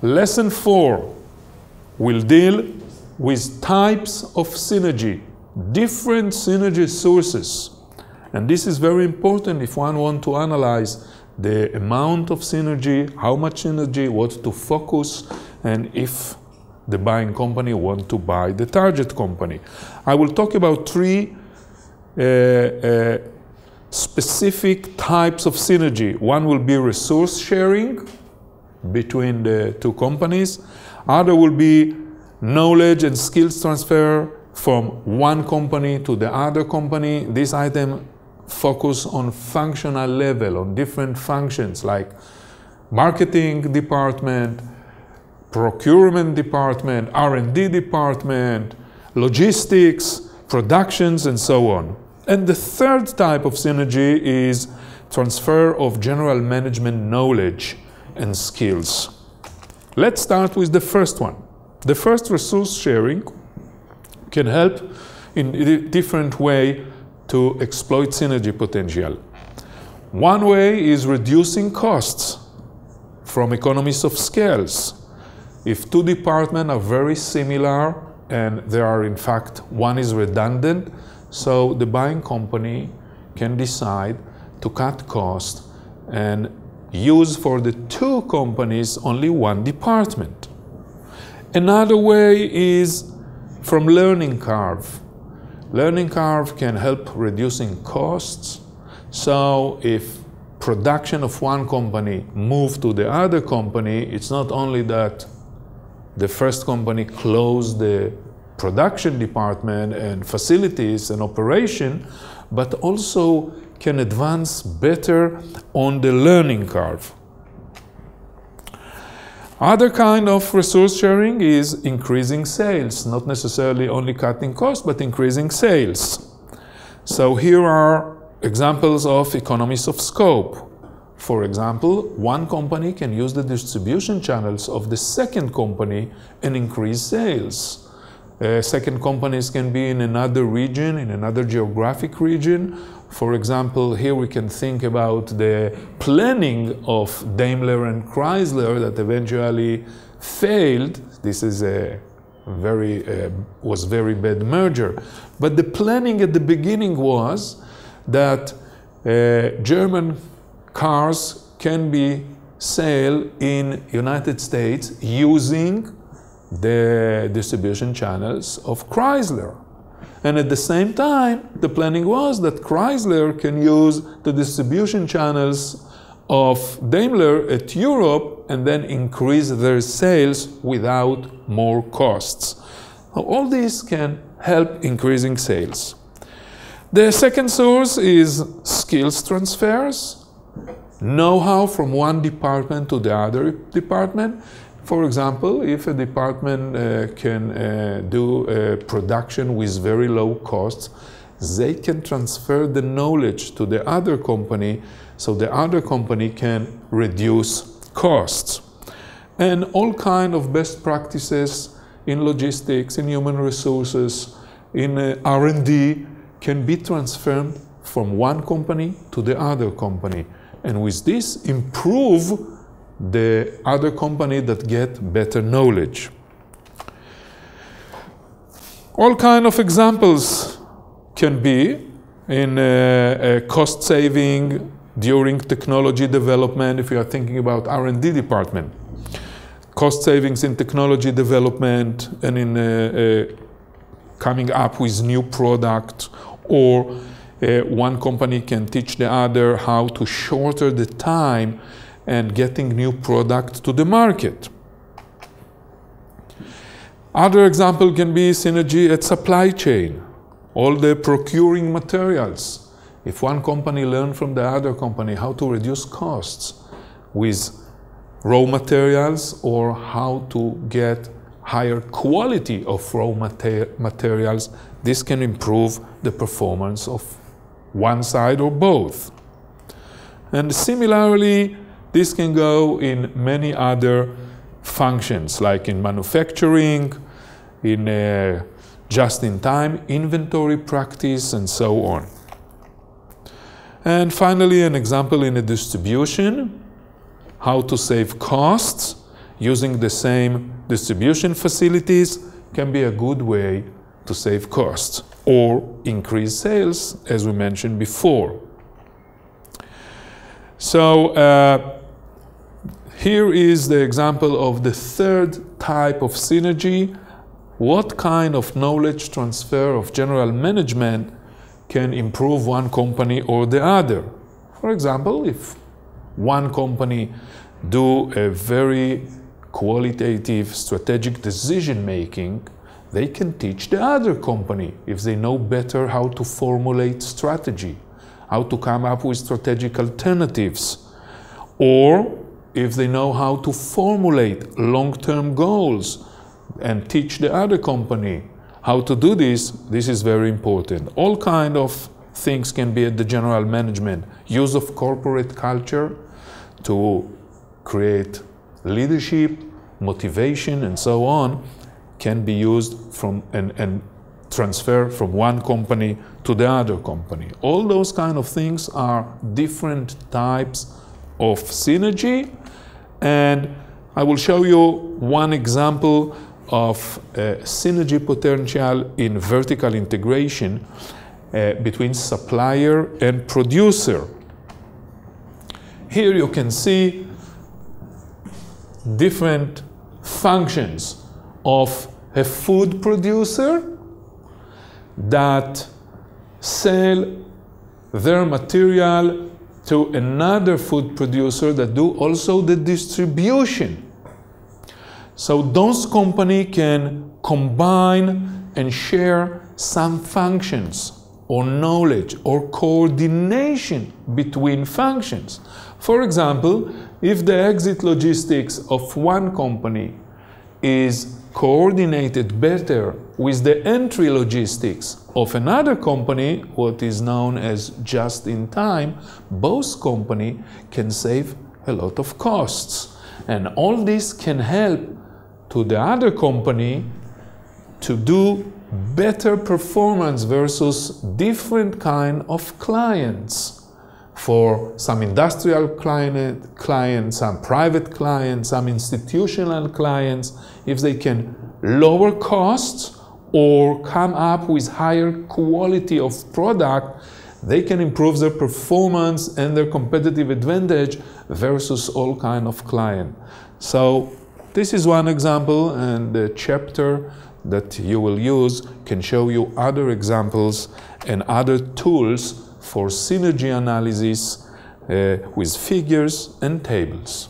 Lesson 4 will deal with types of synergy, different synergy sources. And this is very important if one wants to analyze the amount of synergy, how much synergy, what to focus, and if the buying company wants to buy the target company. I will talk about 3 specific types of synergy. One will be resource sharing between the 2 companies. Other will be knowledge and skills transfer from one company to the other company. This item focus on functional level, on different functions like marketing department, procurement department, R&D department, logistics, productions, and so on. And the 3rd type of synergy is transfer of general management knowledge and skills. Let's start with the first one. The first, resource sharing, can help in a different way to exploit synergy potential. One way is reducing costs from economies of scales. If 2 departments are very similar and there are, in fact, one is redundant, so the buying company can decide to cut costs and use for the 2 companies only one department. Another way is from learning curve. Learning curve can help reducing costs. So if production of one company move to the other company, it's not only that the first company closed the production department and facilities and operation, but also can advance better on the learning curve. Other kind of resource sharing is increasing sales, not necessarily only cutting costs, but increasing sales. So here are examples of economies of scope. For example, one company can use the distribution channels of the second company and increase sales. Second companies can be in another region, in another geographic region. For example, here we can think about the planning of Daimler and Chrysler that eventually failed. This is was very bad merger. But the planning at the beginning was that German cars can be sold in United States using the distribution channels of Chrysler. And at the same time, the planning was that Chrysler can use the distribution channels of Daimler at Europe and then increase their sales without more costs. Now, all this can help increasing sales. The second source is skills transfers, know-how from one department to the other department. For example, if a department can do production with very low costs, they can transfer the knowledge to the other company so the other company can reduce costs. And all kinds of best practices in logistics, in human resources, in R&D can be transferred from one company to the other company. And with this, improve the other company that get better knowledge. All kinds of examples can be in cost saving during technology development, if you are thinking about R&D department. Cost savings in technology development and in coming up with new product, or one company can teach the other how to shorten the time and getting new product to the market. Other example can be synergy at supply chain, all the procuring materials. If one company learn from the other company how to reduce costs with raw materials or how to get higher quality of raw materials, this can improve the performance of one side or both. And similarly, this can go in many other functions, like in manufacturing, in just-in-time inventory practice, and so on. And finally, an example in a distribution, how to save costs using the same distribution facilities can be a good way to save costs or increase sales, as we mentioned before. So here is the example of the third type of synergy. What kind of knowledge transfer of general management can improve one company or the other? For example, if one company do a very qualitative strategic decision making, they can teach the other company if they know better how to formulate strategy, how to come up with strategic alternatives, or if they know how to formulate long-term goals and teach the other company how to do this. This is very important. All kind of things can be at the general management. Use of corporate culture to create leadership, motivation, and so on can be used from and transfer from one company to the other company. All those kind of things are different types of synergy, and I will show you one example of synergy potential in vertical integration between supplier and producer. Here you can see different functions of a food producer that sell their material to another food producer that do also the distribution. So those companies can combine and share some functions or knowledge or coordination between functions. For example, if the exit logistics of one company is coordinated better with the entry logistics of another company, what is known as just-in-time, both companies can save a lot of costs. And all this can help to the other company to do better performance versus different kind of clients. For some industrial clients, some private clients, some institutional clients, if they can lower costs or come up with higher quality of product, they can improve their performance and their competitive advantage versus all kind of client. So this is one example, and the chapter that you will use can show you other examples and other tools for synergy analysis with figures and tables.